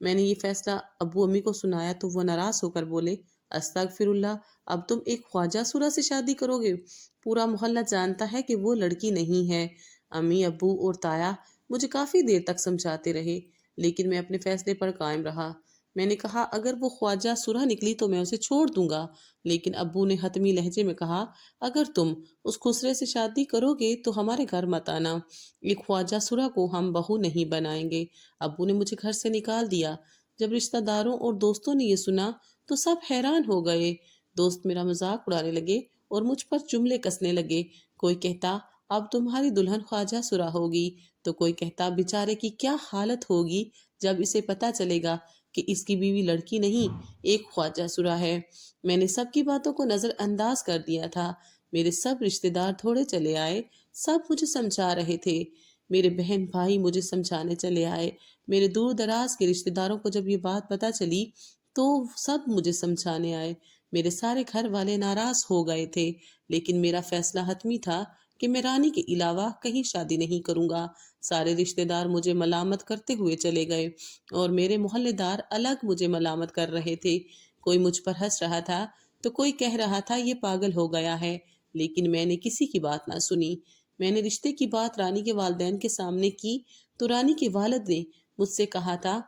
میں نے یہ فیصلہ ابو امی کو سنایا تو وہ ناراض ہو کر بولے، استغفر اللہ، اب تم ایک خواجہ سورا سے شادی کرو گے؟ پورا محلہ جانتا ہے کہ وہ لڑکی نہیں ہے۔ امی ابو اور تایا مجھے کافی دیر تک سمجھاتے رہے، لیکن میں اپنے فیصلے پر قائم رہا۔ میں نے کہا اگر وہ خواجہ سورا نکلی تو میں اسے چھوڑ دوں گا، لیکن ابو نے حتمی لہجے میں کہا، اگر تم اس خسرے سے شادی کرو گے تو ہمارے گھر مت آنا، ایک خواجہ سورا کو ہم بہو نہیں بنائیں گے۔ ابو نے مجھے گھر سے نکال دیا۔ جب رشتہ داروں اور دوستوں نے یہ سنا تو سب حیران ہو گئے۔ دوست میرا مذاق اڑانے لگے اور مجھ پر جملے کسنے لگے۔ کوئی کہتا اب تمہاری دلہن خواجہ سورا ہوگی، تو کوئی کہتا بیچارے کی کیا حالت ہوگی جب اسے پتا چلے گا کہ اس کی بیوی لڑکی نہیں ایک خواجہ سورا ہے۔ میں نے سب کی باتوں کو نظر انداز کر دیا تھا۔ میرے سب رشتہ دار تھوڑے چلے آئے، سب مجھے سمجھا رہے تھے۔ میرے بہن بھائی مجھے سمجھانے چلے آئے۔ میرے دور دراز کے رشتہ داروں کو جب یہ بات پتہ چلی تو سب مجھے سمجھانے آئے۔ میرے سارے گھر والے ناراض ہو گئے تھے، لیکن میرا فیصلہ حتمی تھا کہ میں رانی کے علاوہ کہیں شادی نہیں کروں گا۔ سارے رشتہ دار مجھے ملامت کرتے ہوئے چلے گئے اور میرے محلے دار الگ مجھے ملامت کر رہے تھے۔ کوئی مجھ پر ہنس رہا تھا تو کوئی کہہ رہا تھا یہ پاگل ہو گیا ہے، لیکن میں نے کسی کی بات نہ سنی۔ میں نے رشتے کی بات رانی کے والدین کے سامنے کی تو رانی کے والد نے مجھ سے کہا تھا،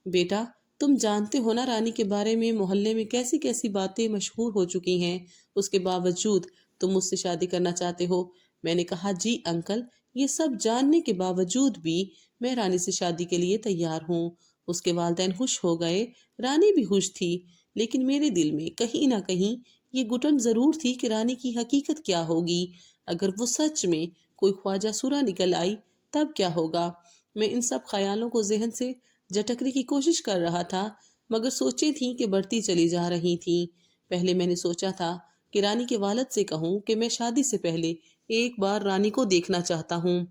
بیٹا تم جانتے ہو نا رانی کے بارے میں محلے میں کیسی کیسی باتیں مشہور ہو چکی ہیں، اس کے باوجود تم مجھ سے شادی کرنا چاہتے ہو؟ میں نے کہا جی انکل، یہ سب جاننے کے باوجود بھی میں رانی سے شادی کے لیے تیار ہوں۔ اس کے والدین خوش ہو گئے، رانی بھی خوش تھی، لیکن میرے دل میں کہیں نہ کہیں یہ گھٹن ضرور تھی کہ رانی کی حقیقت کیا ہوگی۔ اگر وہ سچ میں کوئی خواجہ سورا نکل آئی تب کیا ہوگا؟ میں ان سب خیالوں کو ذہن سے جھٹکنے کی کوشش کر رہا تھا، مگر سوچیں تھیں کہ بڑھتی چلی جا رہی تھیں۔ پہلے میں نے سوچا تھا کہ رانی کے والد سے کہوں کہ میں شادی سے پہلے ایک بار رانی کو دیکھنا چاہتا ہوں،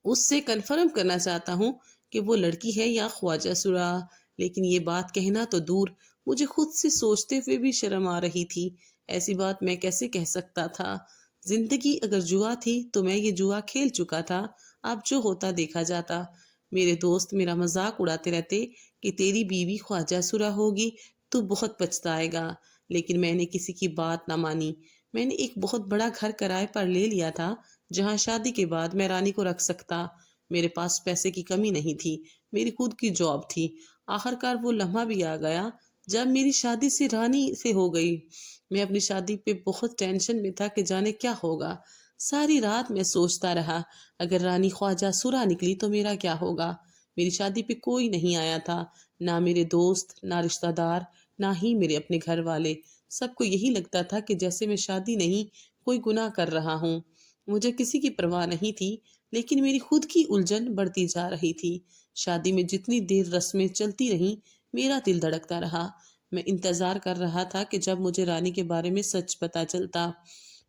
اس سے کنفرم کرنا چاہتا ہوں کہ وہ لڑکی ہے یا خواجہ سورا، لیکن یہ بات کہنا تو دور، مجھے خود سے سوچتے ہوئے بھی شرم آ رہی تھی۔ ایسی بات میں کیسے کہہ سکتا تھا؟ زندگی اگر جوا تھی تو میں یہ جوا کھیل چکا تھا، اب جو ہوتا دیکھا جاتا۔ میرے دوست میرا مذاق اڑاتے رہتے کہ تیری بیوی خواجہ سورا ہوگی تو بہت پچھتائے گا، لیکن میں نے کسی کی بات نہ مانی۔ میں نے ایک بہت بڑا گھر کرائے پر لے لیا تھا جہاں شادی کے بعد میں رانی کو رکھ سکتا۔ میرے پاس پیسے کی کمی نہیں تھی، میری خود کی جاب تھی۔ آخر کار وہ لمحہ بھی آ گیا جب میری شادی سے رانی سے ہو گئی۔ میں اپنی شادی پہ بہت ٹینشن میں تھا کہ جانے کیا ہوگا۔ ساری رات میں سوچتا رہا اگر رانی خواجہ سورا نکلی تو میرا کیا ہوگا۔ میری شادی پہ کوئی نہیں آیا تھا، نہ میرے دوست، نہ رشتہ دار، نہ ہی میرے اپنے گھر والے۔ سب کو یہی لگتا تھا کہ جیسے میں شادی نہیں کوئی گناہ کر رہا ہوں۔ مجھے کسی کی پرواہ نہیں تھی، لیکن میری خود کی الجھن بڑھتی جا رہی تھی۔ شادی میں جتنی دیر رسمیں چلتی رہیں میرا دل دھڑکتا رہا۔ میں انتظار کر رہا تھا کہ جب مجھے رانی کے بارے میں سچ پتا چلتا۔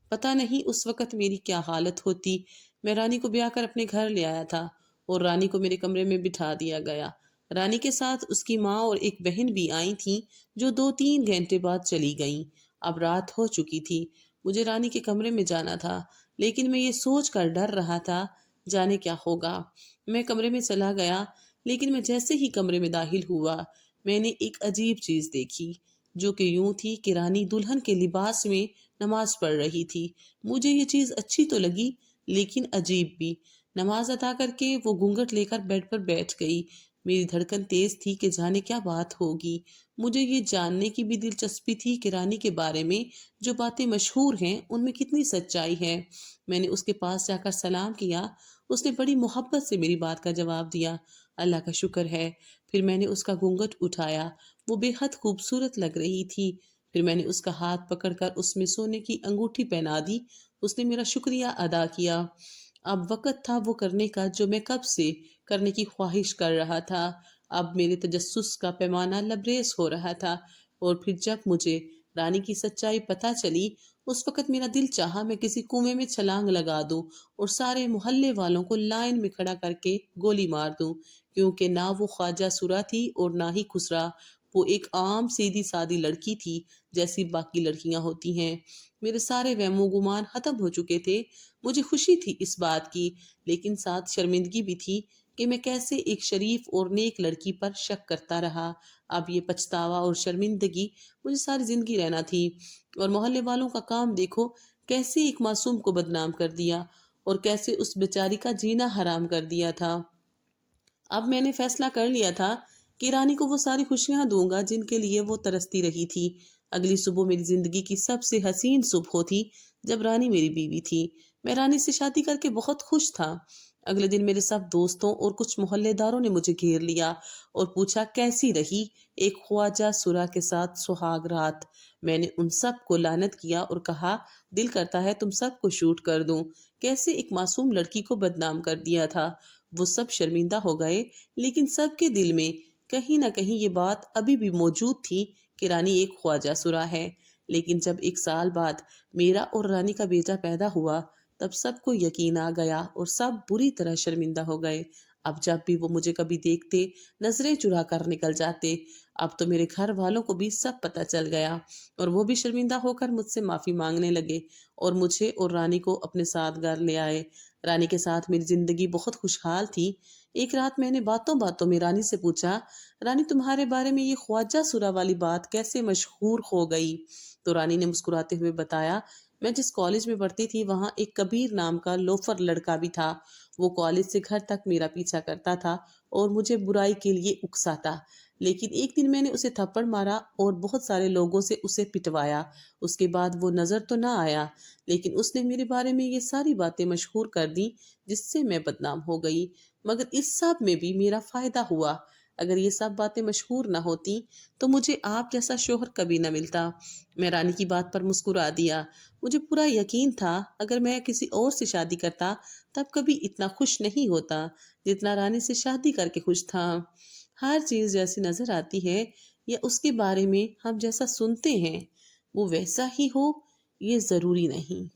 پتہ نہیں اس وقت میری کیا حالت ہوتی۔ میں رانی کو بیاہ کر اپنے گھر لے آیا تھا اور رانی کو میرے کمرے میں بٹھا دیا گیا۔ رانی کے ساتھ اس کی ماں اور ایک بہن بھی آئی تھیں جو 2-3 گھنٹے بعد چلی گئیں۔ اب رات ہو چکی تھی، مجھے رانی کے کمرے میں جانا تھا، لیکن میں یہ سوچ کر ڈر رہا تھا جانے کیا ہوگا۔ میں کمرے میں چلا گیا، لیکن میں جیسے ہی کمرے میں داخل ہوا میں نے ایک عجیب چیز دیکھی، جو کہ یوں تھی کہ رانی دلہن کے لباس میں نماز پڑھ رہی تھی۔ مجھے یہ چیز اچھی تو لگی لیکن عجیب بھی۔ نماز ادا کر کے وہ گھونگھٹ لے کر بیڈ پر بیٹھ گئی۔ میری دھڑکن تیز تھی کہ جانے کیا بات ہوگی۔ مجھے یہ جاننے کی بھی دلچسپی تھی کہ رانی کے بارے میں جو باتیں مشہور ہیں ان میں کتنی سچائی ہے۔ میں نے اس کے پاس جا کر سلام کیا۔ اس نے بڑی محبت سے میری بات کا جواب دیا۔ اللہ کا شکر ہے۔ پھر میں نے اس کا گھونگھٹ اٹھایا، وہ بے حد خوبصورت لگ رہی تھی۔ پھر میں نے اس کا ہاتھ پکڑ کر اس میں سونے کی انگوٹھی پہنا دی۔ اس نے میرا شکریہ ادا کیا۔ اب وقت تھا وہ کرنے کا جو میں کب سے کرنے کی خواہش کر رہا تھا۔ اب میرے تجسس کا پیمانہ لبریز ہو رہا تھا، اور پھر جب مجھے رانی کی سچائی پتہ چلی اس وقت میرا دل چاہا میں کسی کنویں میں چھلانگ لگا دوں اور سارے محلے والوں کو لائن میں کھڑا کر کے گولی مار دوں، کیونکہ نہ وہ خواجہ سورا تھی اور نہ ہی خسرا۔ وہ ایک عام سیدھی سادی لڑکی تھی جیسی باقی لڑکیاں ہوتی ہیں۔ میرے سارے وہم و گمان ختم ہو چکے تھے۔ مجھے خوشی تھی اس بات کی، لیکن ساتھ شرمندگی بھی تھی کہ میں کیسے ایک شریف اور نیک لڑکی پر شک کرتا رہا۔ اب یہ پچھتاوا اور شرمندگی مجھے ساری زندگی رہنا تھی۔ اور محلے والوں کا کام دیکھو، کیسے ایک معصوم کو بدنام کر دیا اور کیسے اس بیچاری کا جینا حرام کر دیا تھا۔ اب میں نے فیصلہ کر لیا تھا کہ رانی کو وہ ساری خوشیاں دوں گا جن کے لیے وہ ترستی رہی تھی۔ اگلی صبح میری زندگی کی سب سے حسین صبح تھی جب رانی میری بیوی تھی۔ میں رانی سے شادی کر کے بہت خوش تھا۔ اگلے دن میرے سب دوستوں اور کچھ محلے داروں نے مجھے گھیر لیا اور پوچھا کیسی رہی ایک خواجہ سرا کے ساتھ سہاگ رات۔ میں نے ان سب کو لعنت کیا اور کہا دل کرتا ہے تم سب کو شوٹ کر دوں، کیسے ایک معصوم لڑکی کو بدنام کر دیا تھا۔ وہ سب شرمندہ ہو گئے، لیکن سب کے دل میں کہیں نہ کہیں یہ بات ابھی بھی موجود تھی کہ رانی ایک خواجہ سرا ہے۔ لیکن جب 1 سال بعد میرا اور رانی کا بیٹا پیدا ہوا تب سب کو یقین آ گیا اور سب بری طرح شرمندہ ہو گئے۔ اب جب بھی وہ مجھے کبھی دیکھتے نظریں چرا کر نکل جاتے۔ اب تو میرے گھر والوں کو بھی سب پتہ چل گیا اور وہ بھی شرمندہ ہو کر مجھ سے معافی مانگنے لگے اور مجھے اور رانی کو اپنے ساتھ گھر لے آئے۔ رانی کے ساتھ میری زندگی بہت خوشحال تھی۔ ایک رات میں نے باتوں باتوں میں رانی سے پوچھا، رانی تمہارے بارے میں یہ خواجہ سرا والی بات کیسے مشہور ہو گئی؟ تو رانی نے مسکراتے ہوئے بتایا، میں جس کالج میں پڑھتی تھی وہاں ایک کبیر نام کا لوفر لڑکا بھی تھا۔ وہ کالج سے گھر تک میرا پیچھا کرتا تھا اور مجھے برائی کے لیے اکساتا۔ لیکن ایک دن میں نے اسے تھپڑ مارا اور بہت سارے لوگوں سے اسے پٹوایا۔ اس کے بعد وہ نظر تو نہ آیا، لیکن اس نے میرے بارے میں یہ ساری باتیں مشہور کر دی جس سے میں بدنام ہو گئی۔ مگر اس سب میں بھی میرا فائدہ ہوا۔ اگر یہ سب باتیں مشہور نہ ہوتی تو مجھے آپ جیسا شوہر کبھی نہ ملتا۔ میں رانی کی بات پر مسکرا دیا۔ مجھے پورا یقین تھا اگر میں کسی اور سے شادی کرتا تب کبھی اتنا خوش نہیں ہوتا جتنا رانی سے شادی کر کے خوش تھا۔ ہر چیز جیسی نظر آتی ہے یا اس کے بارے میں ہم جیسا سنتے ہیں وہ ویسا ہی ہو، یہ ضروری نہیں۔